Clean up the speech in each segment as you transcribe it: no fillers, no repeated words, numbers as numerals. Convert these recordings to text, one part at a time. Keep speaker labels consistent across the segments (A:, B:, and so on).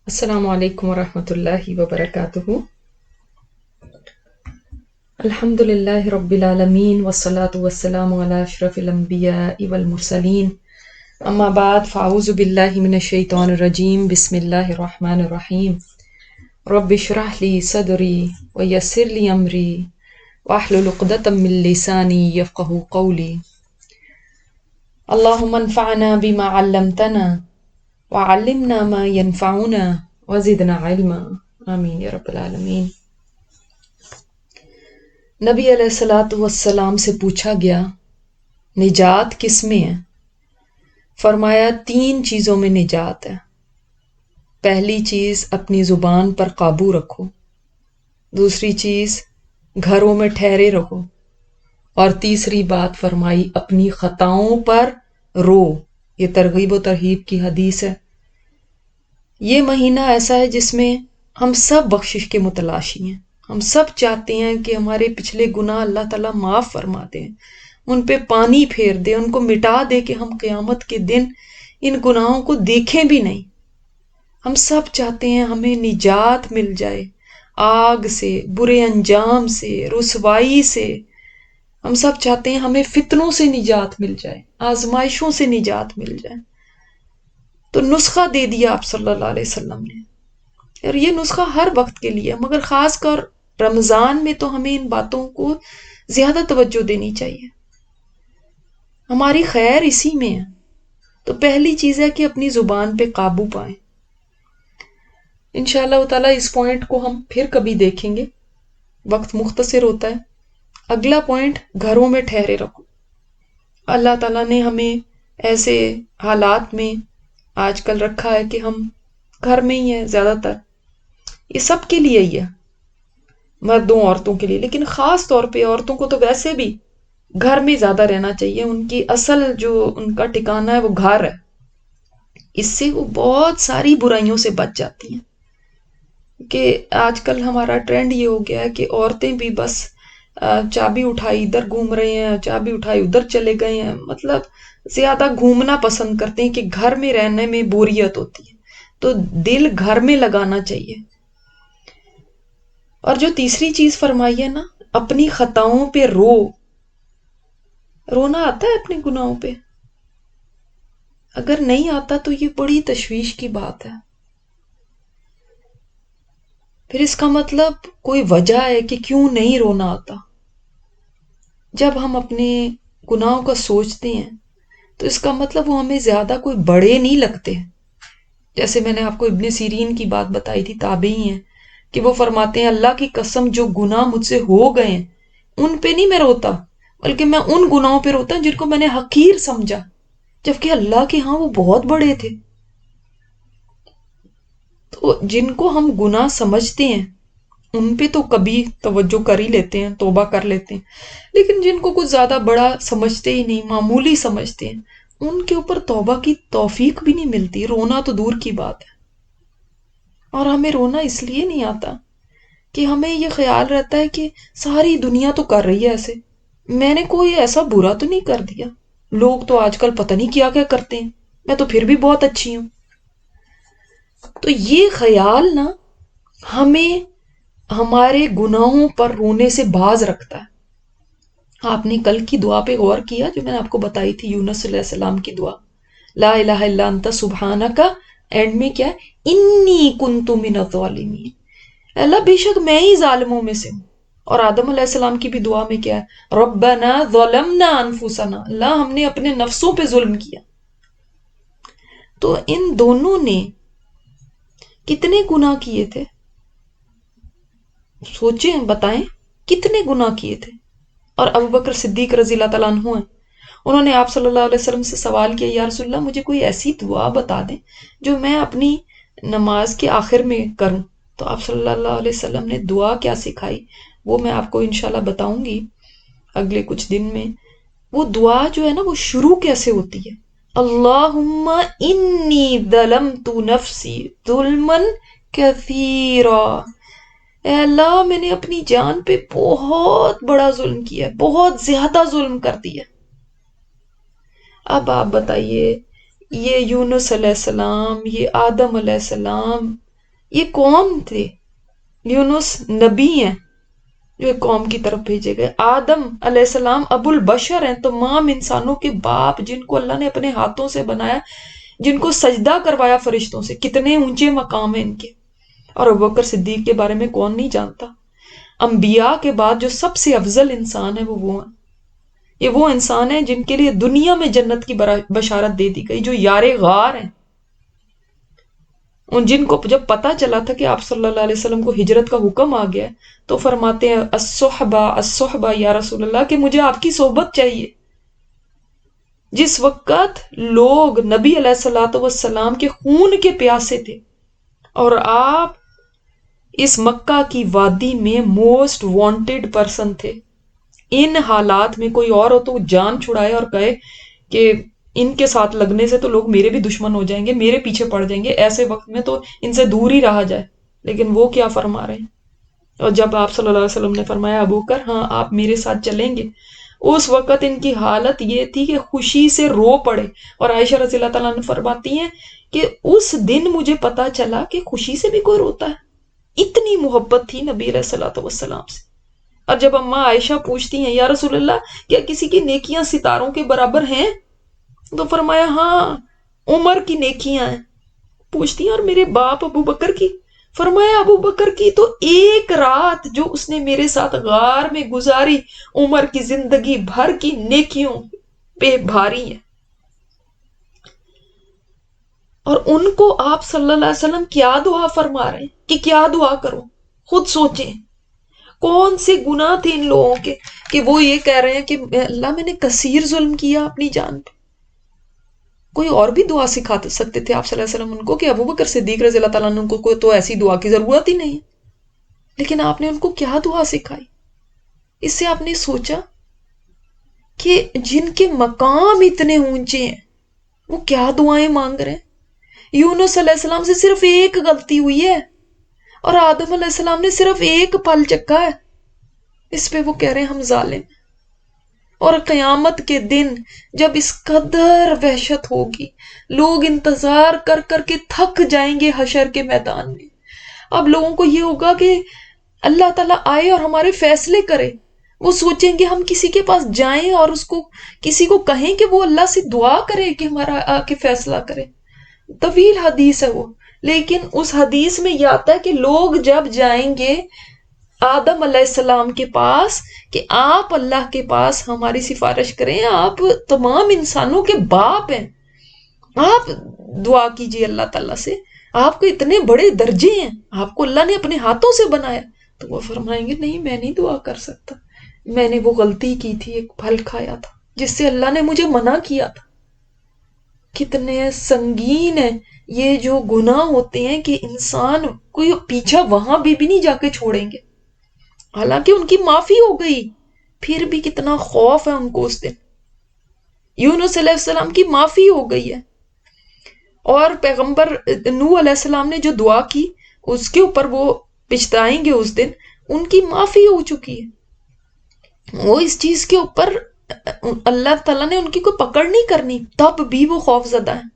A: السلام علیکم ورحمۃ اللہ وبرکاتہ۔ الحمد للہ رب العالمین والصلاة والسلام علی اشرف الانبیاء والمرسلین، اما بعد فاعوذ باللہ من الشیطان الرجیم، بسم اللہ الرحمن الرحیم۔ رب اشرح لی صدری ویسر لی امری واحلل عقدۃ من لسانی یفقہوا قولی۔ اللہم انفعنا بما علمتنا وعلمنا ما ينفعنا وزدنا علما، آمین یا رب العالمین۔ نبی علیہ الصلوۃ والسلام سے پوچھا گیا نجات کس میں ہے؟ فرمایا 3 چیزوں میں نجات ہے۔ پہلی چیز اپنی زبان پر قابو رکھو، دوسری چیز گھروں میں ٹھہرے رہو، اور تیسری بات فرمائی اپنی خطاؤں پر رو۔ یہ ترغیب و ترہیب کی حدیث ہے۔ یہ مہینہ ایسا ہے جس میں ہم سب بخشش کے متلاشی ہیں۔ ہم سب چاہتے ہیں کہ ہمارے پچھلے گناہ اللہ تعالیٰ معاف فرما دیں، ان پہ پانی پھیر دے، ان کو مٹا دے کہ ہم قیامت کے دن ان گناہوں کو دیکھیں بھی نہیں۔ ہم سب چاہتے ہیں ہمیں نجات مل جائے آگ سے، برے انجام سے، رسوائی سے۔ ہم سب چاہتے ہیں ہمیں فتنوں سے نجات مل جائے، آزمائشوں سے نجات مل جائے۔ تو نسخہ دے دیا آپ صلی اللہ علیہ وسلم نے، اور یہ نسخہ ہر وقت کے لیے، مگر خاص کر رمضان میں تو ہمیں ان باتوں کو زیادہ توجہ دینی چاہیے۔ ہماری خیر اسی میں ہے۔ تو پہلی چیز ہے کہ اپنی زبان پہ قابو پائیں۔ انشاءاللہ تعالیٰ اس پوائنٹ کو ہم پھر کبھی دیکھیں گے، وقت مختصر ہوتا ہے۔ اگلا پوائنٹ، گھروں میں ٹھہرے رہو۔ اللہ تعالیٰ نے ہمیں ایسے حالات میں آج کل رکھا ہے کہ ہم گھر میں ہی ہیں زیادہ تر۔ یہ سب کے لیے ہی ہے، مردوں عورتوں کے لیے، لیکن خاص طور پہ عورتوں کو تو ویسے بھی گھر میں زیادہ رہنا چاہیے۔ ان کی اصل جو ان کا ٹھکانہ ہے وہ گھر ہے۔ اس سے وہ بہت ساری برائیوں سے بچ جاتی ہیں۔ کہ آج کل ہمارا ٹرینڈ یہ ہو گیا ہے کہ عورتیں بھی بس چابی اٹھائی ادھر گھوم رہے ہیں، چابی اٹھائی ادھر چلے گئے ہیں، مطلب زیادہ گھومنا پسند کرتے ہیں کہ گھر میں رہنے میں بوریت ہوتی ہے۔ تو دل گھر میں لگانا چاہیے۔ اور جو تیسری چیز فرمائی ہے نا، اپنی خطاؤں پہ رو۔ رونا آتا ہے اپنے گناہوں پہ؟ اگر نہیں آتا تو یہ بڑی تشویش کی بات ہے۔ پھر اس کا مطلب کوئی وجہ ہے کہ کیوں نہیں رونا آتا۔ جب ہم اپنے گناہوں کا سوچتے ہیں تو اس کا مطلب وہ ہمیں زیادہ کوئی بڑے نہیں لگتے۔ جیسے میں نے آپ کو ابن سیرین کی بات بتائی تھی، تابعی ہیں، کہ وہ فرماتے ہیں اللہ کی قسم جو گناہ مجھ سے ہو گئے ہیں ان پہ نہیں میں روتا، بلکہ میں ان گناہوں پہ روتا جن کو میں نے حقیر سمجھا، جبکہ اللہ کے ہاں وہ بہت بڑے تھے۔ تو جن کو ہم گناہ سمجھتے ہیں ان پہ تو کبھی توجہ کر ہی لیتے ہیں، توبہ کر لیتے ہیں، لیکن جن کو کچھ زیادہ بڑا سمجھتے ہی نہیں، معمولی سمجھتے ہیں، ان کے اوپر توبہ کی توفیق بھی نہیں ملتی، رونا تو دور کی بات ہے۔ اور ہمیں رونا اس لیے نہیں آتا کہ ہمیں یہ خیال رہتا ہے کہ ساری دنیا تو کر رہی ہے ایسے، میں نے کوئی ایسا برا تو نہیں کر دیا، لوگ تو آج کل پتہ نہیں کیا کیا کرتے ہیں، میں تو پھر بھی بہت اچھی ہوں۔ تو یہ خیال نا ہمیں ہمارے گناہوں پر رونے سے باز رکھتا ہے۔ آپ نے کل کی دعا پہ غور کیا جو میں نے آپ کو بتائی تھی، یونس علیہ السلام کی دعا، لا الہ الا انت سبحانک، اینڈ میں کیا ہے، انی کنت من الظالمین، اللہ بے شک میں ہی ظالموں میں سے ہوں۔ اور آدم علیہ السلام کی بھی دعا میں کیا ہے، ربنا ظلمنا انفسنا، اللہ ہم نے اپنے نفسوں پہ ظلم کیا۔ تو ان دونوں نے کتنے گناہ کیے تھے؟ سوچیں، بتائیں کتنے گناہ کیے تھے۔ اور ابو بکر صدیق رضی اللہ تعالیٰ عنہ ہیں، انہوں نے آپ صلی اللہ علیہ وسلم سے سوال کیا، یا رسول اللہ مجھے کوئی ایسی دعا بتا دیں جو میں اپنی نماز کے آخر میں کروں۔ تو آپ صلی اللہ علیہ وسلم نے دعا کیا سکھائی وہ میں آپ کو انشاءاللہ بتاؤں گی اگلے کچھ دن میں۔ وہ دعا جو ہے نا وہ شروع کیسے ہوتی ہے، اللہم انی ظلمت نفسی ظلما کثیرا، اے اللہ میں نے اپنی جان پہ بہت بڑا ظلم کیا ہے، بہت زیادہ ظلم کر دیا۔ اب آپ بتائیے، یہ یونس علیہ السلام، یہ آدم علیہ السلام، یہ کون تھے؟ یونس نبی ہیں جو ایک قوم کی طرف بھیجے گئے. آدم علیہ السلام ابو البشر ہیں، تمام انسانوں کے باپ، جن کو اللہ نے اپنے ہاتھوں سے بنایا، جن کو سجدہ کروایا فرشتوں سے. کتنے اونچے مقام ہیں ان کے. اور ابوبکر صدیق کے بارے میں کون نہیں جانتا؟ انبیاء کے بعد جو سب سے افضل انسان ہے وہ ہیں. یہ وہ انسان ہیں جن کے لیے دنیا میں جنت کی بشارت دے دی گئی، جو یار غار ہیں. ان جن کو جب پتا چلا تھا کہ آپ صلی اللہ علیہ وسلم کو ہجرت کا حکم آ گیا تو فرماتے ہیں الصحبہ الصحبہ یا رسول اللہ، کہ مجھے آپ کی صحبت چاہیے. جس وقت لوگ نبی علیہ الصلوۃ والسلام کے خون کے پیاسے تھے اور آپ اس مکہ کی وادی میں موسٹ وانٹیڈ پرسن تھے، ان حالات میں کوئی اور ہو تو جان چھڑائے اور کہے کہ ان کے ساتھ لگنے سے تو لوگ میرے بھی دشمن ہو جائیں گے، میرے پیچھے پڑ جائیں گے، ایسے وقت میں تو ان سے دور ہی رہا جائے. لیکن وہ کیا فرما رہے ہیں؟ اور جب آپ صلی اللہ علیہ وسلم نے فرمایا ابوبکر ہاں آپ میرے ساتھ چلیں گے، اس وقت ان کی حالت یہ تھی کہ خوشی سے رو پڑے. اور عائشہ رضی اللہ تعالیٰ عنہ فرماتی ہیں کہ اس دن مجھے پتا چلا کہ خوشی سے بھی کوئی روتا ہے. اتنی محبت تھی نبی علیہ الصلوۃ والسلام سے. اور جب اماں عائشہ پوچھتی ہیں یا رسول اللہ کیا کسی کی نیکیاں ستاروں کے برابر ہیں، تو فرمایا ہاں عمر کی نیکیاں ہیں. پوچھتی ہیں اور میرے باپ ابو بکر کی؟ فرمایا ابو بکر کی تو ایک رات جو اس نے میرے ساتھ غار میں گزاری عمر کی زندگی بھر کی نیکیوں پہ بھاری ہے. اور ان کو آپ صلی اللہ علیہ وسلم کیا دعا فرما رہے ہیں کہ کیا دعا کرو؟ خود سوچیں کون سے گناہ تھے ان لوگوں کے کہ وہ یہ کہہ رہے ہیں کہ اللہ میں نے کثیر ظلم کیا اپنی جان پہ. کوئی اور بھی دعا سکھا سکتے تھے آپ صلی اللہ علیہ وسلم ان کو کہ ابو بکر صدیق رضی اللہ تعالیٰ عنہ کو تو ایسی دعا کی ضرورت ہی نہیں. لیکن آپ نے ان کو کیا دعا سکھائی؟ اس سے آپ نے سوچا کہ جن کے مقام اتنے اونچے ہیں وہ کیا دعائیں مانگ رہے ہیں. یونس علیہ السلام سے صرف ایک غلطی ہوئی ہے اور آدم علیہ السلام نے صرف ایک پھل چکھا ہے، اس پہ وہ کہہ رہے ہیں ہم ظالم. اور قیامت کے دن جب اس قدر وحشت ہوگی، لوگ انتظار کر کر کے تھک جائیں گے حشر کے میدان میں. اب لوگوں کو یہ ہوگا کہ اللہ تعالیٰ آئے اور ہمارے فیصلے کرے. وہ سوچیں گے ہم کسی کے پاس جائیں اور اس کو کسی کو کہیں کہ وہ اللہ سے دعا کرے کہ ہمارا آ کے فیصلہ کرے. طویل حدیث ہے وہ، لیکن اس حدیث میں یہ آتا ہے کہ لوگ جب جائیں گے آدم علیہ السلام کے پاس کہ آپ اللہ کے پاس ہماری سفارش کریں، آپ تمام انسانوں کے باپ ہیں، آپ دعا کیجئے اللہ تعالیٰ سے، آپ کو اتنے بڑے درجے ہیں، آپ کو اللہ نے اپنے ہاتھوں سے بنایا. تو وہ فرمائیں گے نہیں میں نہیں دعا کر سکتا، میں نے وہ غلطی کی تھی، ایک پھل کھایا تھا جس سے اللہ نے مجھے منع کیا تھا. کتنے سنگین ہیں یہ جو گناہ ہوتے ہیں کہ انسان کوئی پیچھا وہاں بھی نہیں جا کے چھوڑیں گے. حالانکہ ان کی معافی ہو گئی پھر بھی کتنا خوف ہے ان کو اس دن. یونس علیہ السلام کی معافی ہو گئی ہے اور پیغمبر نوح علیہ السلام نے جو دعا کی اس کے اوپر وہ پچھتائیں گے اس دن، ان کی معافی ہو چکی ہے. وہ اس چیز کے اوپر اللہ تعالیٰ نے ان کی کوئی پکڑ نہیں کرنی، تب بھی وہ خوف زدہ ہیں.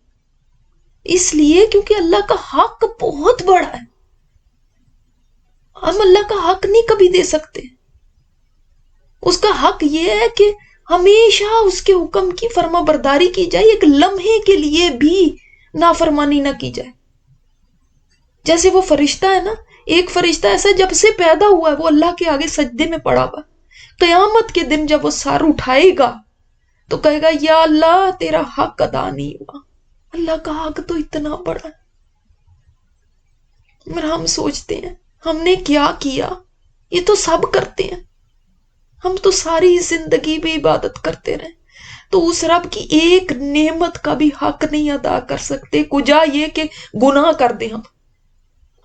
A: اس لیے کیونکہ اللہ کا حق بہت بڑا ہے، ہم اللہ کا حق نہیں کبھی دے سکتے. اس کا حق یہ ہے کہ ہمیشہ اس کے حکم کی فرما برداری کی جائے، ایک لمحے کے لیے بھی نافرمانی نہ کی جائے. جیسے وہ فرشتہ ہے نا، ایک فرشتہ ایسا جب سے پیدا ہوا ہے وہ اللہ کے آگے سجدے میں پڑا ہوا، قیامت کے دن جب وہ سر اٹھائے گا تو کہے گا یا اللہ تیرا حق ادا نہیں ہوا. اللہ کا حق تو اتنا بڑا ہے. مگر ہم سوچتے ہیں ہم نے کیا کیا، یہ تو سب کرتے ہیں، ہم تو ساری زندگی بھی عبادت کرتے رہے تو اس رب کی ایک نعمت کا بھی حق نہیں ادا کر سکتے، کجا یہ کہ گناہ کر دیں.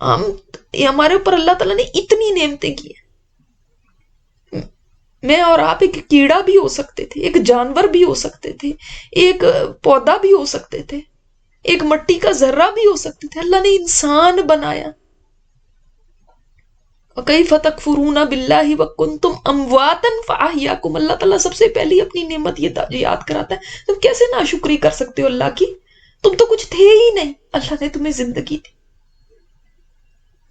A: ہم ہمارے اوپر اللہ تعالیٰ نے اتنی نعمتیں کی ہیں. میں اور آپ ایک کیڑا بھی ہو سکتے تھے، ایک جانور بھی ہو سکتے تھے، ایک پودا بھی ہو سکتے تھے، ایک مٹی کا ذرہ بھی ہو سکتے تھے. اللہ نے انسان بنایا. وَكَيْفَ تَكْفُرُونَ بِاللَّهِ وَكُنْتُمْ أَمْوَاتًا فَأَحْيَاكُمْ. اللہ تعالیٰ سب سے پہلی اپنی نعمت یہ یاد کراتا ہے، تم کیسے ناشکری کر سکتے ہو اللہ کی؟ تم تو کچھ تھے ہی نہیں، اللہ نے تمہیں زندگی دی.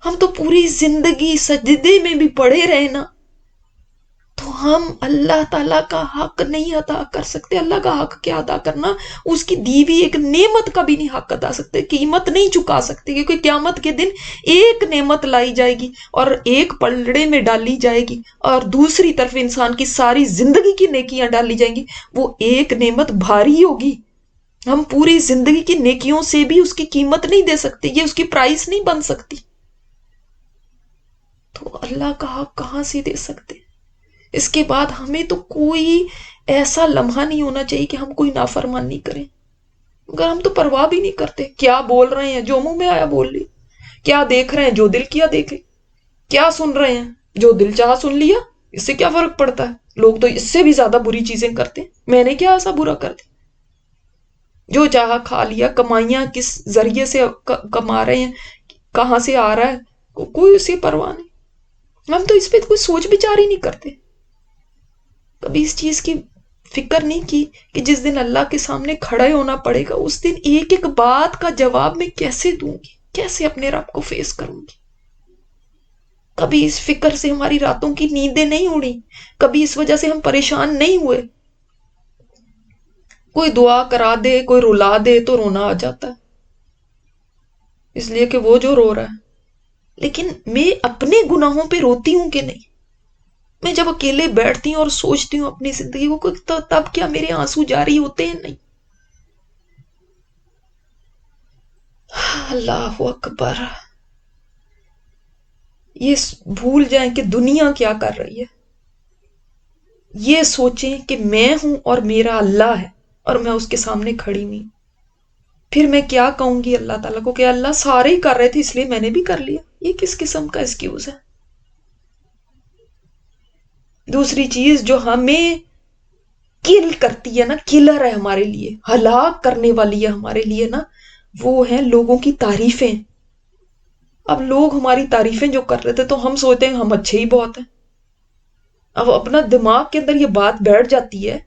A: ہم تو پوری زندگی سجدے میں بھی پڑے رہے نا، تو ہم اللہ تعالیٰ کا حق نہیں ادا کر سکتے. اللہ کا حق کیا ادا کرنا، اس کی دی ہوئی ایک نعمت کا بھی نہیں حق ادا سکتے، قیمت نہیں چکا سکتے، کیونکہ قیامت کے دن ایک نعمت لائی جائے گی اور ایک پلڑے میں ڈالی جائے گی، اور دوسری طرف انسان کی ساری زندگی کی نیکیاں ڈالی جائیں گی. وہ ایک نعمت بھاری ہوگی، ہم پوری زندگی کی نیکیوں سے بھی اس کی قیمت نہیں دے سکتے، یہ اس کی پرائس نہیں بن سکتی. تو اللہ کا حق کہاں سے دے سکتے؟ اس کے بعد ہمیں تو کوئی ایسا لمحہ نہیں ہونا چاہیے کہ ہم کوئی نافرمانی کریں، مگر ہم تو پرواہ بھی نہیں کرتے. کیا بول رہے ہیں، جو منہ میں آیا بول لی. کیا دیکھ رہے ہیں، جو دل کیا دیکھے. کیا سن رہے ہیں، جو دل چاہا سن لیا. اس سے کیا فرق پڑتا ہے؟ لوگ تو اس سے بھی زیادہ بری چیزیں کرتے ہیں. میں نے کیا ایسا برا کر دیا؟ جو چاہا کھا لیا. کمائیاں کس ذریعے سے کما رہے ہیں، کہاں سے آ رہا ہے، کوئی اسی پرواہ نہیں. ہم تو اس پہ کوئی سوچ بچار ہی نہیں کرتے. کبھی اس چیز کی فکر نہیں کی کہ جس دن اللہ کے سامنے کھڑے ہونا پڑے گا، اس دن ایک ایک بات کا جواب میں کیسے دوں گی، کیسے اپنے رب کو فیس کروں گی. کبھی اس فکر سے ہماری راتوں کی نیندیں نہیں اڑی، کبھی اس وجہ سے ہم پریشان نہیں ہوئے. کوئی دعا کرا دے، کوئی رلا دے تو رونا آ جاتا ہے، اس لیے کہ وہ جو رو رہا ہے. لیکن میں اپنے گناہوں پہ روتی ہوں کہ نہیں؟ میں جب اکیلے بیٹھتی ہوں اور سوچتی ہوں اپنی زندگی کو، تب کیا میرے آنسو جاری ہوتے ہیں؟ نہیں. اللہ اکبر. یہ بھول جائیں کہ دنیا کیا کر رہی ہے، یہ سوچیں کہ میں ہوں اور میرا اللہ ہے اور میں اس کے سامنے کھڑی ہوئی. پھر میں کیا کہوں گی اللہ تعالیٰ کو کہ اللہ سارے ہی کر رہے تھے اس لیے میں نے بھی کر لیا. یہ کس قسم کا ایکسکیوز ہے؟ دوسری چیز جو ہمیں کل کرتی ہے نا، کلر ہے ہمارے لیے، ہلاک کرنے والی ہے ہمارے لیے نا، وہ ہیں لوگوں کی تعریفیں. اب لوگ ہماری تعریفیں جو کر رہے تھے تو ہم سوچتے ہیں ہم اچھے ہی بہت ہیں. اب اپنا دماغ کے اندر یہ بات بیٹھ جاتی ہے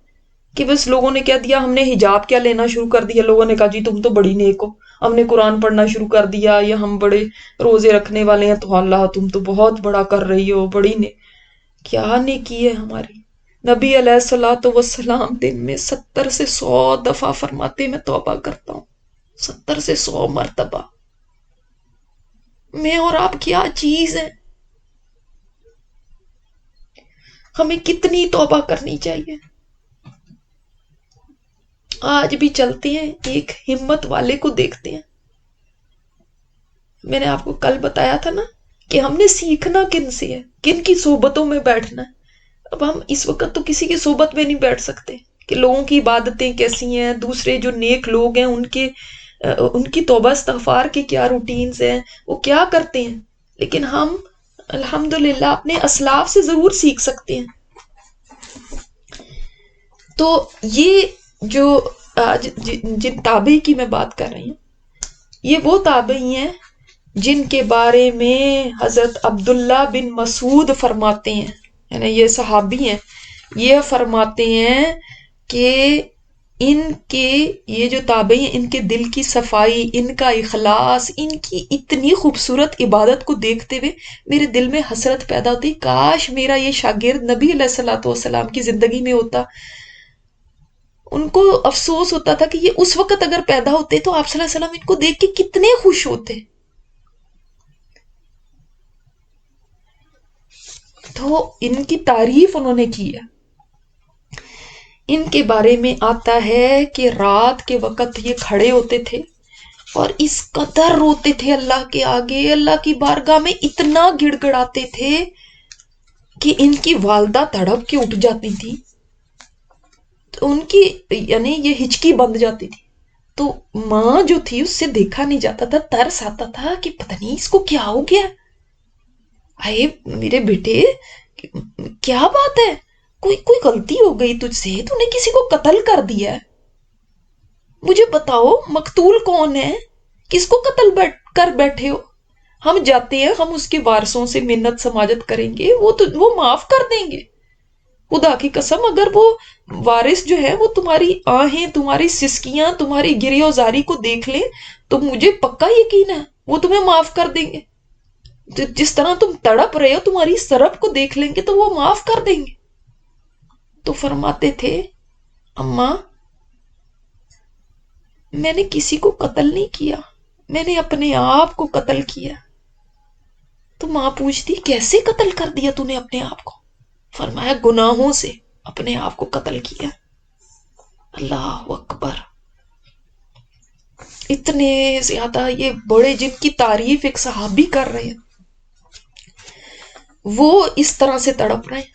A: کہ بس لوگوں نے کہہ دیا، ہم نے حجاب کیا لینا شروع کر دیا، لوگوں نے کہا جی تم تو بڑی نیک ہو. ہم نے قرآن پڑھنا شروع کر دیا، یا ہم بڑے روزے رکھنے والے ہیں تو اللہ تم تو بہت بڑا کر رہی ہو، بڑی کیا نیکی ہے ہماری. نبی علیہ الصلوۃ والسلام دن میں 70 سے 100 دفعہ فرماتے میں توبہ کرتا ہوں، 70 سے 100 مرتبہ. میں اور آپ کیا چیز ہے؟ ہمیں کتنی توبہ کرنی چاہیے. آج بھی چلتے ہیں، ایک ہمت والے کو دیکھتے ہیں. میں نے آپ کو کل بتایا تھا نا کہ ہم نے سیکھنا کن سے ہے، کن کی صحبتوں میں بیٹھنا ہے. اب ہم اس وقت تو کسی کی صحبت میں نہیں بیٹھ سکتے کہ لوگوں کی عبادتیں کیسی ہیں، دوسرے جو نیک لوگ ہیں ان کی توبہ استغفار کے کیا روٹینز ہیں، وہ کیا کرتے ہیں. لیکن ہم الحمدللہ اپنے اسلاف سے ضرور سیکھ سکتے ہیں. تو یہ جو آج جن تابعی کی میں بات کر رہی ہوں، یہ وہ تابعی ہیں جن کے بارے میں حضرت عبداللہ بن مسعود فرماتے ہیں، یعنی یہ صحابی ہیں، یہ فرماتے ہیں کہ ان کے یہ جو تابعی ہیں، ان کے دل کی صفائی، ان کا اخلاص، ان کی اتنی خوبصورت عبادت کو دیکھتے ہوئے میرے دل میں حسرت پیدا ہوتی، کاش میرا یہ شاگرد نبی علیہ الصلوۃ والسلام کی زندگی میں ہوتا. ان کو افسوس ہوتا تھا کہ یہ اس وقت اگر پیدا ہوتے تو آپ صلی اللہ علیہ وسلم ان کو دیکھ کے کتنے خوش ہوتے. تو ان کی تعریف انہوں نے کی ہے. ان کے بارے میں آتا ہے کہ رات کے وقت یہ کھڑے ہوتے تھے اور اس قدر روتے تھے اللہ کے آگے، اللہ کی بارگاہ میں اتنا گڑ گڑاتے تھے کہ ان کی والدہ تڑپ کے اٹھ جاتی تھی، تو ان کی یعنی یہ ہچکی بند جاتی تھی. تو ماں جو تھی اس سے دیکھا نہیں جاتا تھا، ترس آتا تھا کہ پتہ نہیں اس کو کیا ہو گیا. اے میرے بیٹے کیا بات ہے، کوئی غلطی ہو گئی تجھ سے، تو نے کسی کو قتل کر دیا ہے، مجھے بتاؤ مقتول کون ہے، کس کو قتل کر بیٹھے ہو. ہم جاتے ہیں، ہم اس کے وارثوں سے منت سماجت کریں گے، وہ معاف کر دیں گے. خدا کی قسم اگر وہ وارث جو ہے وہ تمہاری آہیں، تمہاری سسکیاں، تمہاری گریہ وزاری کو دیکھ لیں تو مجھے پکا یقین ہے وہ تمہیں معاف کر دیں گے. جس طرح تم تڑپ رہے ہو تمہاری سرب کو دیکھ لیں گے تو وہ معاف کر دیں گے. تو فرماتے تھے اماں میں نے کسی کو قتل نہیں کیا، میں نے اپنے آپ کو قتل کیا. تو ماں پوچھتی کیسے قتل کر دیا تو نے اپنے آپ کو؟ فرمایا گناہوں سے اپنے آپ کو قتل کیا. اللہ اکبر. اتنے زیادہ یہ بڑے جن کی تعریف ایک صحابی کر رہے ہیں، وہ اس طرح سے تڑپ رہے ہیں.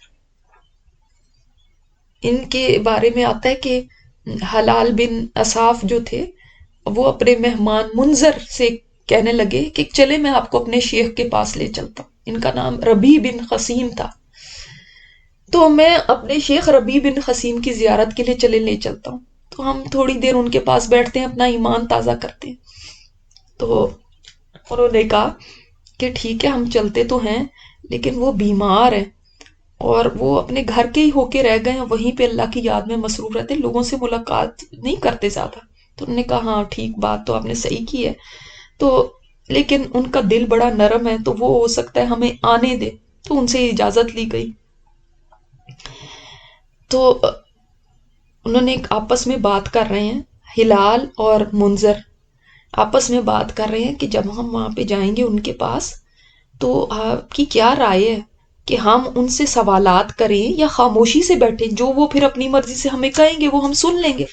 A: ان کے بارے میں آتا ہے کہ حلال بن اصاف جو تھے وہ اپنے مہمان منظر سے کہنے لگے کہ چلے میں آپ کو اپنے شیخ کے پاس لے چلتا ہوں. ان کا نام ربیع بن خثیم تھا. تو میں اپنے شیخ ربیع بن خثیم کی زیارت کے لیے لے چلتا ہوں. تو ہم تھوڑی دیر ان کے پاس بیٹھتے ہیں، اپنا ایمان تازہ کرتے ہیں. تو انہوں نے کہا کہ ٹھیک ہے ہم چلتے تو ہیں لیکن وہ بیمار ہے اور وہ اپنے گھر کے ہی ہو کے رہ گئے ہیں، وہیں پہ اللہ کی یاد میں مصروف رہتے، لوگوں سے ملاقات نہیں کرتے زیادہ. تو انہوں نے کہا ہاں ٹھیک، بات تو آپ نے صحیح کی ہے، تو لیکن ان کا دل بڑا نرم ہے تو وہ ہو سکتا ہے ہمیں آنے دے. تو ان سے اجازت لی گئی. تو انہوں نے آپس میں بات کر رہے ہیں، ہلال اور منظر آپس میں بات کر رہے ہیں کہ جب ہم وہاں پہ جائیں گے ان کے پاس تو آپ کی کیا رائے ہے کہ ہم ان سے سوالات کریں یا خاموشی سے بیٹھیں، جو وہ پھر اپنی مرضی سے ہمیں کہیں گے وہ ہم سن لیں گے.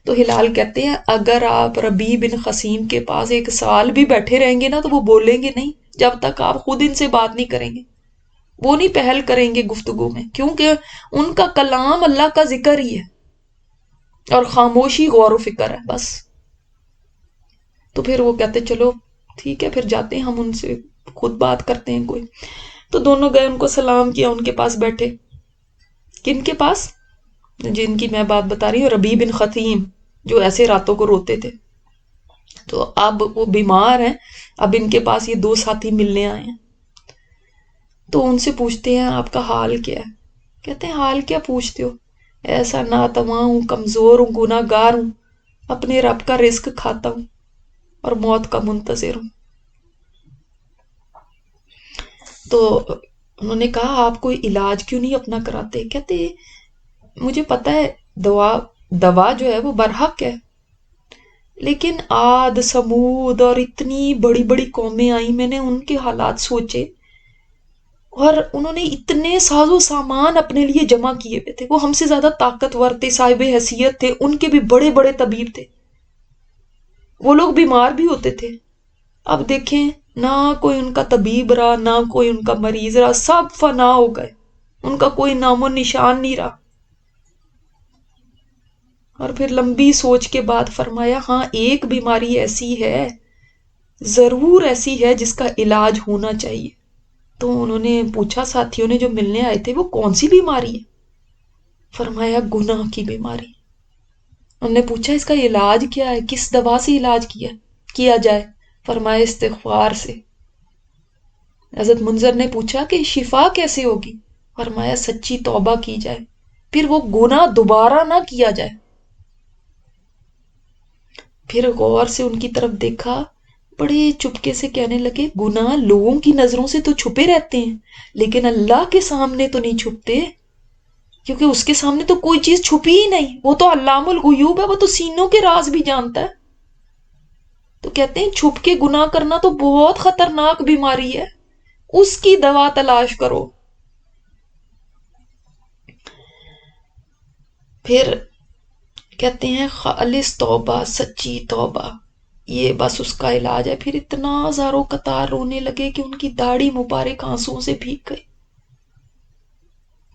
A: تو ہلال کہتے ہیں اگر آپ ربیع بن خثیم کے پاس 1 سال بھی بیٹھے رہیں گے نا تو وہ بولیں گے نہیں جب تک آپ خود ان سے بات نہیں کریں گے. وہ نہیں پہل کریں گے گفتگو میں، کیونکہ ان کا کلام اللہ کا ذکر ہی ہے اور خاموشی غور و فکر ہے بس. تو پھر وہ کہتے چلو ٹھیک ہے پھر جاتے ہیں ہم ان سے خود بات کرتے ہیں کوئی. تو دونوں گئے، ان کو سلام کیا، ان کے پاس بیٹھے. کن کے پاس؟ جن کی میں بات بتا رہی ہوں، ربیع بن خثیم، جو ایسے راتوں کو روتے تھے. تو اب وہ بیمار ہیں، اب ان کے پاس یہ 2 ساتھی ملنے آئے ہیں. تو ان سے پوچھتے ہیں آپ کا حال کیا ہے؟ کہتے ہیں حال کیا پوچھتے ہو، ایسا ناتواں ہوں، کمزور ہوں، گناہ گار ہوں، اپنے رب کا رزق کھاتا ہوں اور موت کا منتظر ہوں. تو انہوں نے کہا آپ کوئی علاج کیوں نہیں اپنا کراتے؟ کہتے مجھے پتا ہے دوا جو ہے وہ برحق ہے، لیکن عاد سمود اور اتنی بڑی بڑی قومیں آئیں، میں نے ان کے حالات سوچے اور انہوں نے اتنے ساز و سامان اپنے لیے جمع کیے ہوئے تھے، وہ ہم سے زیادہ طاقتور تھے، صاحب حیثیت تھے، ان کے بھی بڑے بڑے طبیب تھے، وہ لوگ بیمار بھی ہوتے تھے. اب دیکھیں نہ کوئی ان کا طبیب رہا، نہ کوئی ان کا مریض رہا، سب فنا ہو گئے، ان کا کوئی نام و نشان نہیں رہا. اور پھر لمبی سوچ کے بعد فرمایا ہاں ایک بیماری ایسی ہے، ضرور ایسی ہے جس کا علاج ہونا چاہیے. تو انہوں نے پوچھا ساتھیوں نے جو ملنے آئے تھے وہ کون سی بیماری ہے؟ فرمایا گناہ کی بیماری. انہوں نے پوچھا اس کا علاج کیا ہے، کس دوا سے علاج کیا جائے؟ فرمایا استغفار سے. حضرت منذر نے پوچھا کہ شفا کیسے ہوگی؟ فرمایا سچی توبہ کی جائے، پھر وہ گناہ دوبارہ نہ کیا جائے. پھر غور سے ان کی طرف دیکھا، بڑے چپکے سے کہنے لگے گناہ لوگوں کی نظروں سے تو چھپے رہتے ہیں لیکن اللہ کے سامنے تو نہیں چھپتے، کیونکہ اس کے سامنے تو کوئی چیز چھپی ہی نہیں، وہ تو علام الغیوب ہے، وہ تو سینوں کے راز بھی جانتا ہے. تو کہتے ہیں چھپ کے گناہ کرنا تو بہت خطرناک بیماری ہے، اس کی دوا تلاش کرو. پھر کہتے ہیں خالص توبہ، سچی توبہ، یہ بس اس کا علاج ہے. پھر اتنا زاروں قطار رونے لگے کہ ان کی داڑھی مبارک آنسوں سے بھیگ گئی.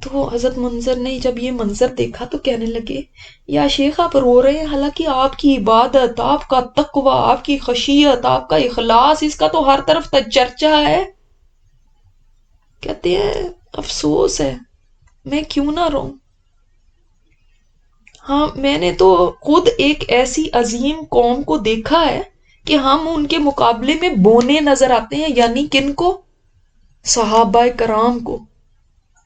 A: تو حضرت منظر نے جب یہ منظر دیکھا تو کہنے لگے یا شیخ آپ رو رہے ہیں، حالانکہ آپ کی عبادت، آپ کا تقوی، آپ کی خشیت، آپ کا اخلاص، اس کا تو ہر طرف چرچا ہے. کہتے ہیں افسوس ہے، میں کیوں نہ روں. ہاں میں نے تو خود ایک ایسی عظیم قوم کو دیکھا ہے کہ ہم ان کے مقابلے میں بونے نظر آتے ہیں، یعنی کن کو؟ صحابہ کرام کو.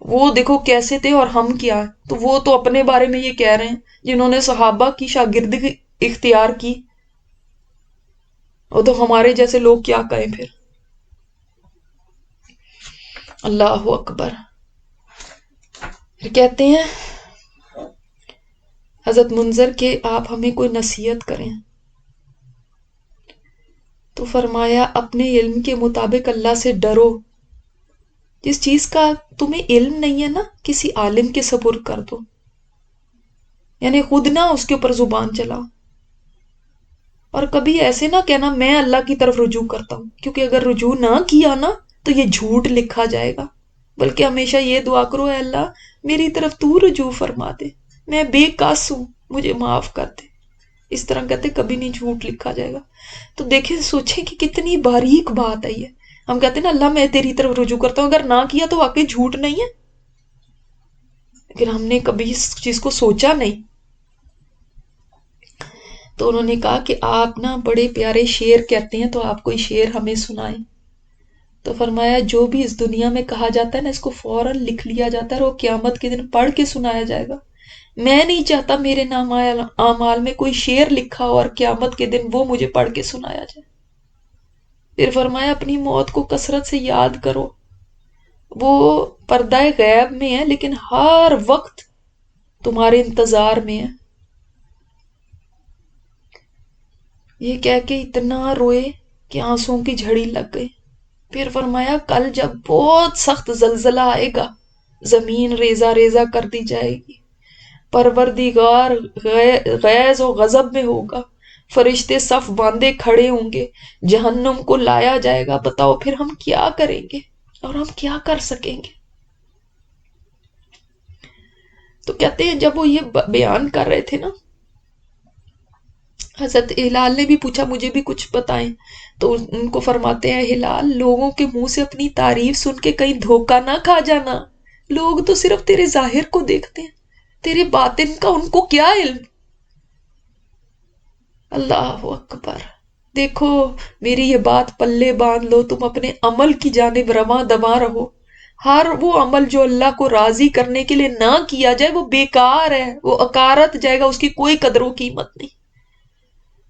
A: وہ دیکھو کیسے تھے اور ہم کیا. تو وہ تو اپنے بارے میں یہ کہہ رہے ہیں جنہوں نے صحابہ کی شاگردگی اختیار کی، اور تو ہمارے جیسے لوگ کیا کہیں پھر. اللہ اکبر. پھر کہتے ہیں حضرت منظر کہ آپ ہمیں کوئی نصیحت کریں. تو فرمایا اپنے علم کے مطابق اللہ سے ڈرو. جس چیز کا تمہیں علم نہیں ہے نا، کسی عالم کے سپرد کر دو، یعنی خود نہ اس کے اوپر زبان چلاؤ. اور کبھی ایسے نہ کہنا میں اللہ کی طرف رجوع کرتا ہوں، کیونکہ اگر رجوع نہ کیا نا تو یہ جھوٹ لکھا جائے گا. بلکہ ہمیشہ یہ دعا کرو، اے اللہ میری طرف تو رجوع فرما دے، میں بے کس ہوں، مجھے معاف کر دے. اس طرح کہتے کبھی نہیں جھوٹ لکھا جائے گا. تو دیکھیں، سوچیں کہ کتنی باریک بات ہے یہ. ہم کہتے ہیں نا اللہ میں تیری طرف رجوع کرتا ہوں، اگر نہ کیا تو واقعی جھوٹ نہیں ہے، لیکن ہم نے کبھی اس چیز کو سوچا نہیں. تو انہوں نے کہا کہ آپ نا بڑے پیارے شعر کہتے ہیں، تو آپ کوئی شعر ہمیں سنائیں. تو فرمایا جو بھی اس دنیا میں کہا جاتا ہے نا، اس کو فوراً لکھ لیا جاتا ہے اور وہ قیامت کے دن پڑھ کے سنایا جائے گا. میں نہیں چاہتا میرے نام اعمال میں کوئی شعر لکھا ہو اور قیامت کے دن وہ مجھے پڑھ کے سنایا جائے. پھر فرمایا اپنی موت کو کثرت سے یاد کرو، وہ پردہ غیب میں ہے لیکن ہر وقت تمہارے انتظار میں ہے. یہ کہہ کے اتنا روئے کہ آنسوں کی جھڑی لگ گئی. پھر فرمایا کل جب بہت سخت زلزلہ آئے گا، زمین ریزہ ریزہ کر دی جائے گی، پروردگار غیظ و غضب میں ہوگا، فرشتے صف باندھے کھڑے ہوں گے، جہنم کو لایا جائے گا. بتاؤ پھر ہم کیا کریں گے اور ہم کیا کر سکیں گے؟ تو کہتے ہیں جب وہ یہ بیان کر رہے تھے نا، حضرت ہلال نے بھی پوچھا مجھے بھی کچھ بتائیں. تو ان کو فرماتے ہیں ہلال لوگوں کے منہ سے اپنی تعریف سن کے کہیں دھوکہ نہ کھا جانا. لوگ تو صرف تیرے ظاہر کو دیکھتے ہیں، تیرے باطن کا ان کو کیا علم. اللہ اکبر. دیکھو میری یہ بات پلے باندھ لو، تم اپنے عمل کی جانب رواں دواں رہو. ہر وہ عمل جو اللہ کو راضی کرنے کے لیے نہ کیا جائے وہ بیکار ہے، وہ اکارت جائے گا، اس کی کوئی قدر و قیمت نہیں.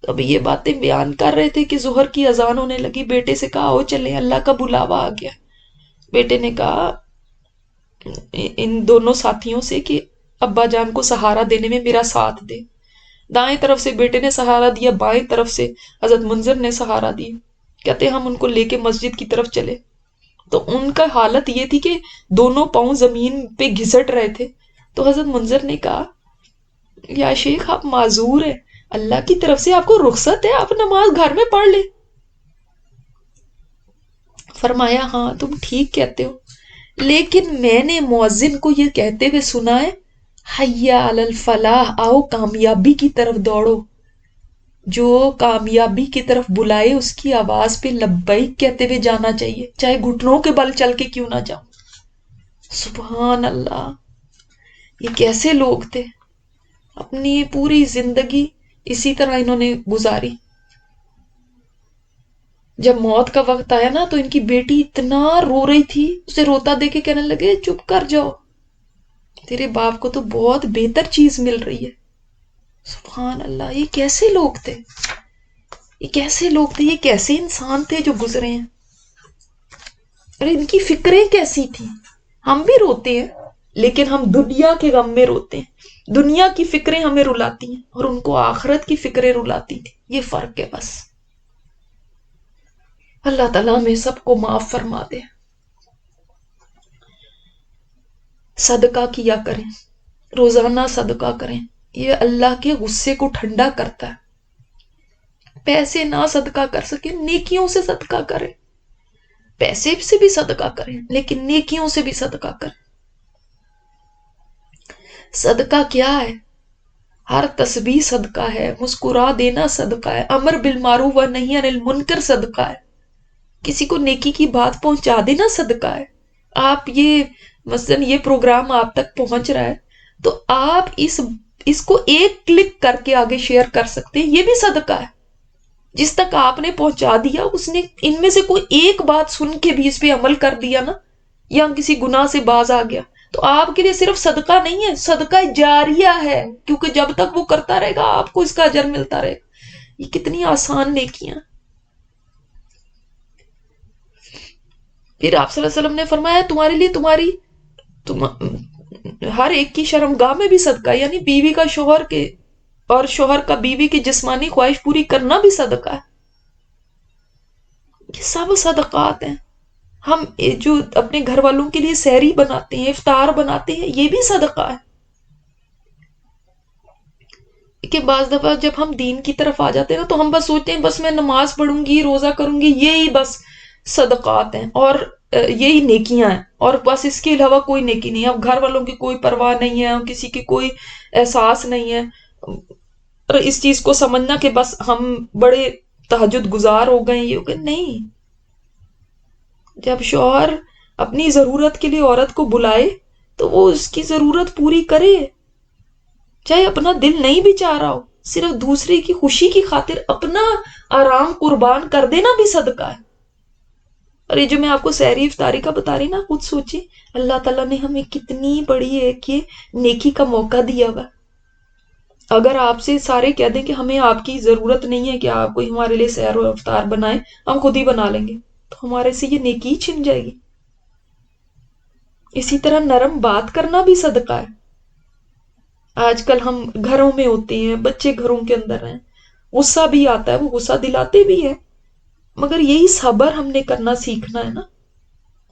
A: اب یہ باتیں بیان کر رہے تھے کہ ظہر کی اذان ہونے لگی. بیٹے سے کہا او چلیں، اللہ کا بلاوا آ گیا. بیٹے نے کہا ان دونوں ساتھیوں سے کہ ابا جان کو سہارا دینے میں میرا ساتھ دے. دائیں طرف سے بیٹے نے سہارا دیا، بائیں طرف سے حضرت منظر نے سہارا دیا. کہتے ہم ان کو لے کے مسجد کی طرف چلے تو ان کا حالت یہ تھی کہ دونوں پاؤں زمین پہ گھسٹ رہے تھے. تو حضرت منظر نے کہا یا شیخ آپ معذور ہیں، اللہ کی طرف سے آپ کو رخصت ہے، آپ نماز گھر میں پڑھ لیں. فرمایا ہاں تم ٹھیک کہتے ہو، لیکن میں نے مؤذن کو یہ کہتے ہوئے سنا ہے حی علی الفلاح، آؤ کامیابی کی طرف دوڑو. جو کامیابی کی طرف بلائے اس کی آواز پہ لبیک کہتے ہوئے جانا چاہیے، چاہے گھٹنوں کے بل چل کے کیوں نہ جاؤ. سبحان اللہ. یہ کیسے لوگ تھے، اپنی پوری زندگی اسی طرح انہوں نے گزاری. جب موت کا وقت آیا نا تو ان کی بیٹی اتنا رو رہی تھی، اسے روتا دے کے کہنے لگے چپ کر جاؤ، تیرے باپ کو تو بہت بہتر چیز مل رہی ہے. سبحان اللہ. یہ کیسے لوگ تھے، یہ کیسے لوگ تھے، یہ کیسے انسان تھے جو گزرے ہیں. اور ان کی فکریں کیسی تھیں. ہم بھی روتے ہیں لیکن ہم دنیا کے غم میں روتے ہیں، دنیا کی فکریں ہمیں رلاتی ہیں اور ان کو آخرت کی فکریں رلاتی تھی. یہ فرق ہے بس. اللہ تعالیٰ ہمیں سب کو معاف فرما دے. صدقہ کیا کریں، روزانہ صدقہ کریں، یہ اللہ کے غصے کو ٹھنڈا کرتا ہے. پیسے نہ صدقہ کر سکیں نیکیوں سے صدقہ کریں. پیسے سے بھی صدقہ کریں لیکن نیکیوں سے بھی صدقہ کریں. صدقہ کیا ہے؟ ہر تسبیح صدقہ ہے، مسکرا دینا صدقہ ہے، امر بالمعروف و نہی عن المنکر صدقہ ہے، کسی کو نیکی کی بات پہنچا دینا صدقہ ہے. آپ یہ مثلا یہ پروگرام آپ تک پہنچ رہا ہے تو آپ اس کو ایک کلک کر کے آگے شیئر کر سکتے ہیں، یہ بھی صدقہ ہے. جس تک آپ نے پہنچا دیا اس نے ان میں سے کوئی ایک بات سن کے بھی اس پہ عمل کر دیا نا، یا کسی گناہ سے باز آ گیا، تو آپ کے لیے صرف صدقہ نہیں ہے، صدقہ جاریہ ہے، کیونکہ جب تک وہ کرتا رہے گا آپ کو اس کا اجر ملتا رہے گا. یہ کتنی آسان نیکیاں. پھر آپ صلی اللہ علیہ وسلم نے فرمایا تمہارے لیے تمہاری ہر ایک کی شرمگاہ میں بھی صدقہ ہے، یعنی بیوی کا شوہر کے اور شوہر کا بیوی کی جسمانی خواہش پوری کرنا بھی صدقہ ہے. یہ سب صدقات ہیں. ہم جو اپنے گھر والوں کے لیے سحری بناتے ہیں، افطار بناتے ہیں، یہ بھی صدقہ ہے. کہ بعض دفعہ جب ہم دین کی طرف آ جاتے ہیں نا تو ہم بس سوچتے ہیں بس میں نماز پڑھوں گی، روزہ کروں گی، یہی بس صدقات ہیں اور یہی نیکیاں ہیں، اور بس اس کے علاوہ کوئی نیکی نہیں ہے. اب گھر والوں کی کوئی پرواہ نہیں ہے، کسی کی کوئی احساس نہیں ہے، اور اس چیز کو سمجھنا کہ بس ہم بڑے تہجد گزار ہو گئے، یہ ہو گئے نہیں. جب شوہر اپنی ضرورت کے لیے عورت کو بلائے تو وہ اس کی ضرورت پوری کرے، چاہے اپنا دل نہیں بھی چاہ رہا ہو، صرف دوسرے کی خوشی کی خاطر اپنا آرام قربان کر دینا بھی صدقہ ہے. اور یہ جو میں آپ کو سحری افطاری کا بتا رہی نا، خود سوچیں اللہ تعالیٰ نے ہمیں کتنی بڑی ایک یہ نیکی کا موقع دیا ہوا. اگر آپ سے سارے کہہ دیں کہ ہمیں آپ کی ضرورت نہیں ہے کہ آپ کوئی ہمارے لیے سحر و افطار بنائیں، ہم خود ہی بنا لیں گے، تو ہمارے سے یہ نیکی چھن جائے گی. اسی طرح نرم بات کرنا بھی صدقہ ہے. آج کل ہم گھروں میں ہوتے ہیں، بچے گھروں کے اندر ہیں، غصہ بھی آتا ہے، وہ غصہ دلاتے بھی ہیں، مگر یہی صبر ہم نے کرنا سیکھنا ہے نا.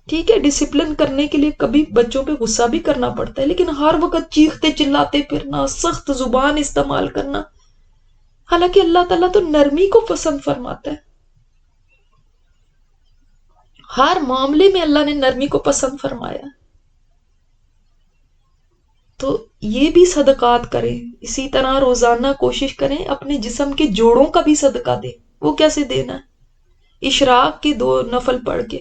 A: ٹھیک ہے، ڈسپلن کرنے کے لیے کبھی بچوں پہ غصہ بھی کرنا پڑتا ہے، لیکن ہر وقت چیختے چلاتے پھرنا، سخت زبان استعمال کرنا، حالانکہ اللہ تعالیٰ تو نرمی کو پسند فرماتا ہے. ہر معاملے میں اللہ نے نرمی کو پسند فرمایا. تو یہ بھی صدقات کریں. اسی طرح روزانہ کوشش کریں اپنے جسم کے جوڑوں کا بھی صدقہ دیں. وہ کیسے دینا ہے؟ اشراق کے 2 نفل پڑھ کے،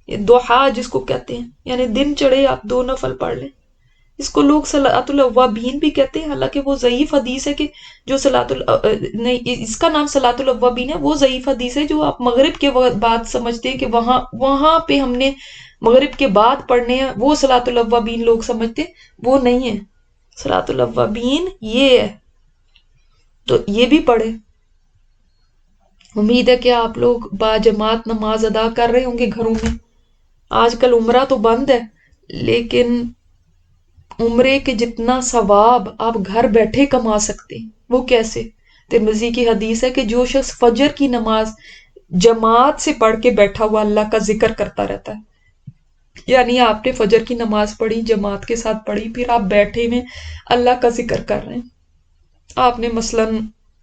A: یہ دوحا جس کو کہتے ہیں، یعنی دن چڑھے آپ 2 نفل پڑھ لیں. اس کو لوگ صلاۃ الاوابین بھی کہتے ہیں، حالانکہ وہ ضعیف حدیث ہے کہ جو نہیں، اس کا نام صلاۃ الاوابین ہے، وہ ضعیف حدیث ہے جو آپ مغرب کے بعد سمجھتے ہیں کہ وہاں پہ ہم نے مغرب کے بعد پڑھنے ہیں، وہ صلاۃ الاوابین لوگ سمجھتے، وہ نہیں ہے. صلاۃ الاوابین یہ ہے، تو یہ بھی پڑھے. امید ہے کہ آپ لوگ باجماعت نماز ادا کر رہے ہوں گے گھروں میں. آج کل عمرہ تو بند ہے، لیکن عمرے کے جتنا ثواب آپ گھر بیٹھے کما سکتے ہیں. وہ کیسے؟ ترمذی کی حدیث ہے کہ جو شخص فجر کی نماز جماعت سے پڑھ کے بیٹھا ہوا اللہ کا ذکر کرتا رہتا ہے، یعنی آپ نے فجر کی نماز پڑھی، جماعت کے ساتھ پڑھی، پھر آپ بیٹھے میں اللہ کا ذکر کر رہے ہیں. آپ نے مثلاً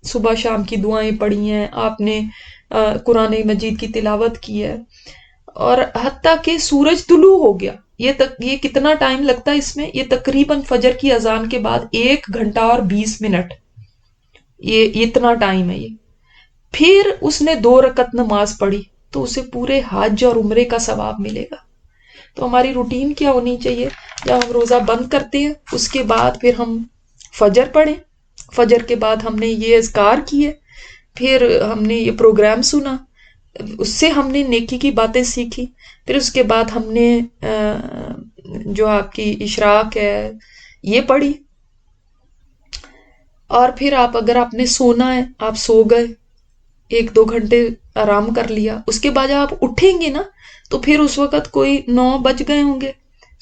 A: صبح شام کی دعائیں پڑھی ہیں، آپ نے قرآن مجید کی تلاوت کی ہے، اور حتیٰ کہ سورج طلوع ہو گیا. یہ کتنا ٹائم لگتا ہے اس میں؟ یہ تقریباً فجر کی اذان کے بعد 1 گھنٹہ اور 20 منٹ، یہ اتنا ٹائم ہے. یہ پھر اس نے 2 رکعت نماز پڑھی تو اسے پورے حج اور عمرے کا ثواب ملے گا. تو ہماری روٹین کیا ہونی چاہیے؟ جب ہم روزہ بند کرتے ہیں اس کے بعد پھر ہم فجر پڑھیں، فجر کے بعد ہم نے یہ اذکار کیے، پھر ہم نے یہ پروگرام سنا، اس سے ہم نے نیکی کی باتیں سیکھی، پھر اس کے بعد ہم نے جو آپ کی اشراق ہے یہ پڑھی، اور پھر اگر آپ نے سونا ہے آپ سو گئے، 1-2 گھنٹے آرام کر لیا. اس کے بعد آپ اٹھیں گے نا تو پھر اس وقت کوئی 9 بج گئے ہوں گے،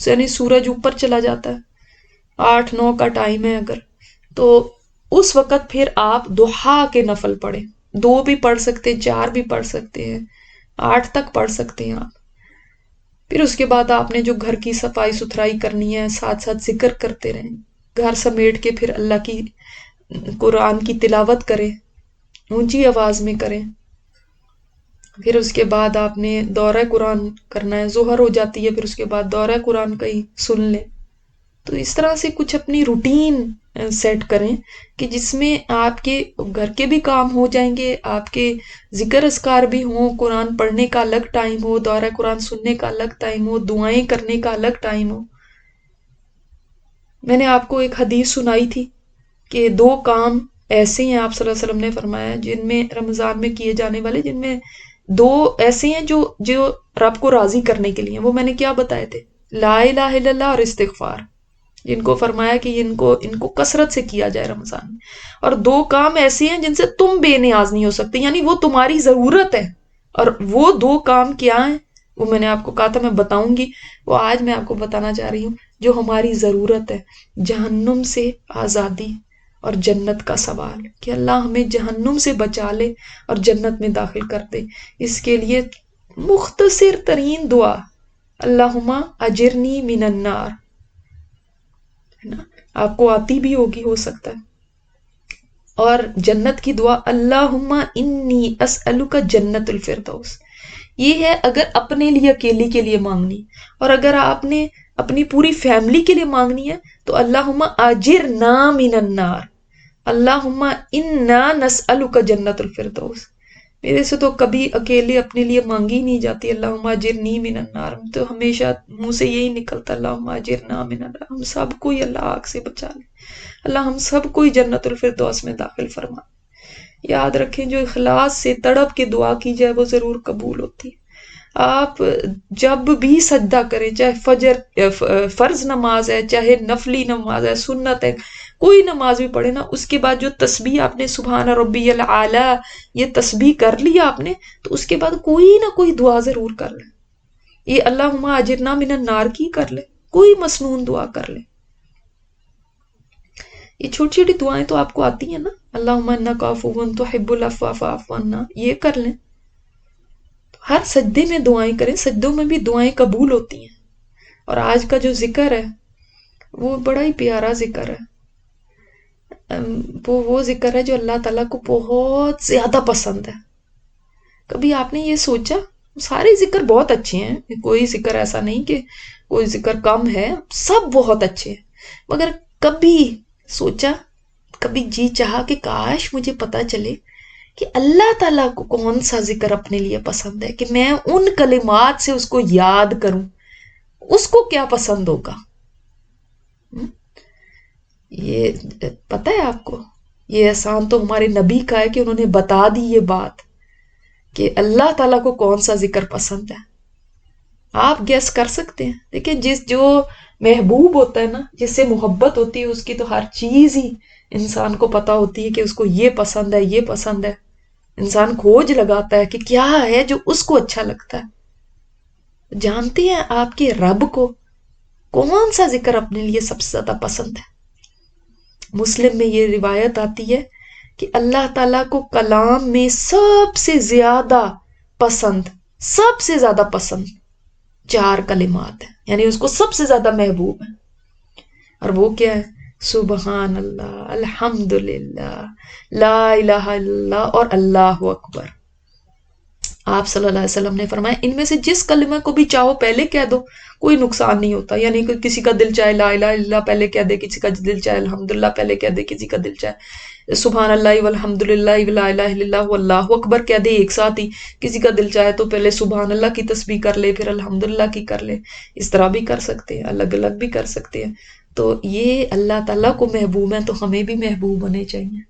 A: یعنی سورج اوپر چلا جاتا ہے، 8-9 کا ٹائم ہے اگر، تو اس وقت پھر آپ ضحیٰ کے نفل پڑھیں. 2 بھی پڑھ سکتے ہیں، 4 بھی پڑھ سکتے ہیں، 8 تک پڑھ سکتے ہیں آپ. پھر اس کے بعد آپ نے جو گھر کی صفائی ستھرائی کرنی ہے، ساتھ ساتھ ذکر کرتے رہیں، گھر سمیٹ کے پھر اللہ کی قرآن کی تلاوت کریں، اونچی آواز میں کریں. پھر اس کے بعد آپ نے دورہ قرآن کرنا ہے، ظہر ہو جاتی ہے، پھر اس کے بعد دورہ قرآن کہیں سن لیں. تو اس طرح سے کچھ اپنی روٹین سیٹ کریں کہ جس میں آپ کے گھر کے بھی کام ہو جائیں گے، آپ کے ذکر اذکار بھی ہوں، قرآن پڑھنے کا الگ ٹائم ہو، دورہ قرآن سننے کا الگ ٹائم ہو، دعائیں کرنے کا الگ ٹائم ہو. میں نے آپ کو ایک حدیث سنائی تھی کہ 2 کام ایسے ہیں، آپ صلی اللہ علیہ وسلم نے فرمایا جن میں رمضان میں کیے جانے والے، جن میں 2 ایسے ہیں جو رب کو راضی کرنے کے لیے. وہ میں نے کیا بتائے تھے؟ لا الہ الا اللہ اور استغفار، جن کو فرمایا کہ ان کو کثرت سے کیا جائے رمضان میں. اور 2 کام ایسے ہیں جن سے تم بے نیاز نہیں ہو سکتے، یعنی وہ تمہاری ضرورت ہے. اور وہ 2 کام کیا ہیں؟ وہ میں نے آپ کو کہا تھا میں بتاؤں گی، وہ آج میں آپ کو بتانا چاہ رہی ہوں، جو ہماری ضرورت ہے، جہنم سے آزادی اور جنت کا سوال، کہ اللہ ہمیں جہنم سے بچا لے اور جنت میں داخل کر دے۔ اس کے لیے مختصر ترین دعا اللہم اجرنی من النار، ہے نا، آپ کو آتی بھی ہوگی ہو سکتا ہے۔ اور جنت کی دعا اللہم انی اسألک جنت الفردوس، یہ ہے اگر اپنے لیے اکیلے کے لیے مانگنی، اور اگر آپ نے اپنی پوری فیملی کے لیے مانگنی ہے تو اللہم اجرنا من النار، اللہم انا نسألک جنت الفردوس۔ میرے سے تو کبھی اکیلے اپنے لیے مانگی نہیں جاتی اللہم اجرنی من النار، تو ہمیشہ منہ سے یہی نکلتا اللہم اجرنا من النار۔ ہم سب کو اللہ آگ سے بچا لے، اللہ ہم سب کو جنت الفردوس میں داخل فرما۔ یاد رکھیں جو اخلاص سے تڑپ کے دعا کی جائے وہ ضرور قبول ہوتی ہے۔ آپ جب بھی سجدہ کریں، چاہے فرض نماز ہے، چاہے نفلی نماز ہے، سنت ہے، کوئی نماز بھی پڑھے نا، اس کے بعد جو تسبیح آپ نے سبحان ربی العالی یہ تسبیح کر لیا آپ نے، تو اس کے بعد کوئی نہ کوئی دعا ضرور کر لیں۔ یہ اللہم اجرنا من النار کی کر لے، کوئی مسنون دعا کر لے۔ یہ چھوٹی چھوٹی دعائیں تو آپ کو آتی ہیں نا، اللہم انک عفو تحب العفو فاعف عنا، یہ کر لیں۔ ہر سجدے میں دعائیں کریں، سجدوں میں بھی دعائیں قبول ہوتی ہیں۔ اور آج کا جو ذکر ہے وہ بڑا ہی پیارا ذکر ہے، وہ ذکر ہے جو اللہ تعالیٰ کو بہت زیادہ پسند ہے۔ کبھی آپ نے یہ سوچا، سارے ذکر بہت اچھے ہیں، کوئی ذکر ایسا نہیں کہ کوئی ذکر کم ہے، سب بہت اچھے ہیں، مگر کبھی سوچا، کبھی جی چاہا کہ کاش مجھے پتا چلے کہ اللہ تعالیٰ کو کون سا ذکر اپنے لیے پسند ہے، کہ میں ان کلمات سے اس کو یاد کروں، اس کو کیا پسند ہوگا۔ یہ پتہ ہے آپ کو، یہ احسان تو ہمارے نبی کا ہے کہ انہوں نے بتا دی یہ بات کہ اللہ تعالیٰ کو کون سا ذکر پسند ہے۔ آپ گیس کر سکتے ہیں؟ دیکھیں جو محبوب ہوتا ہے نا، جس سے محبت ہوتی ہے، اس کی تو ہر چیز ہی انسان کو پتا ہوتی ہے کہ اس کو یہ پسند ہے، یہ پسند ہے۔ انسان کھوج لگاتا ہے کہ کیا ہے جو اس کو اچھا لگتا ہے۔ جانتے ہیں آپ کے رب کو کون سا ذکر اپنے لیے سب سے زیادہ پسند ہے؟ مسلم میں یہ روایت آتی ہے کہ اللہ تعالیٰ کو کلام میں سب سے زیادہ پسند 4 کلمات ہیں، یعنی اس کو سب سے زیادہ محبوب ہے، اور وہ کیا ہے؟ سبحان اللہ، الحمدللہ، لا الہ الا اللہ اور اللہ اکبر۔ آپ صلی اللہ علیہ وسلم نے فرمایا ان میں سے جس کلمہ کو بھی چاہو پہلے کہہ دو، کوئی نقصان نہیں ہوتا، یعنی کہ کسی کا دل چاہے لا الہ الا اللہ پہلے کہہ دے، کسی کا دل چاہے الحمدللہ پہلے کہہ دے، کسی کا دل چاہے سبحان اللہ والحمدللہ ولا الہ الا اللہ واللہ اکبر کہہ دے ایک ساتھ ہی، کسی کا دل چاہے تو پہلے سبحان اللہ کی تسبیح کر لے پھر الحمدللہ کی کر لے، اس طرح بھی کر سکتے ہیں، الگ الگ بھی کر سکتے ہیں۔ تو یہ اللہ تعالیٰ کو محبوب ہیں، تو ہمیں بھی محبوب ہونے چاہیے۔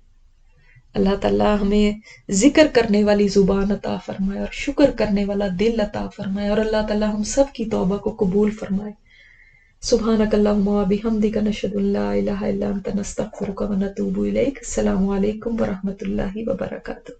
A: اللہ تعالیٰ ہمیں ذکر کرنے والی زبان عطا فرمائے اور شکر کرنے والا دل عطا فرمائے، اور اللہ تعالیٰ ہم سب کی توبہ کو قبول فرمائے۔ سبحانک اللہم و بحمدک نشہد ان لا الہ الا انت نستغفرک و نتوب الیک۔ السلام علیکم ورحمۃ اللہ وبرکاتہ۔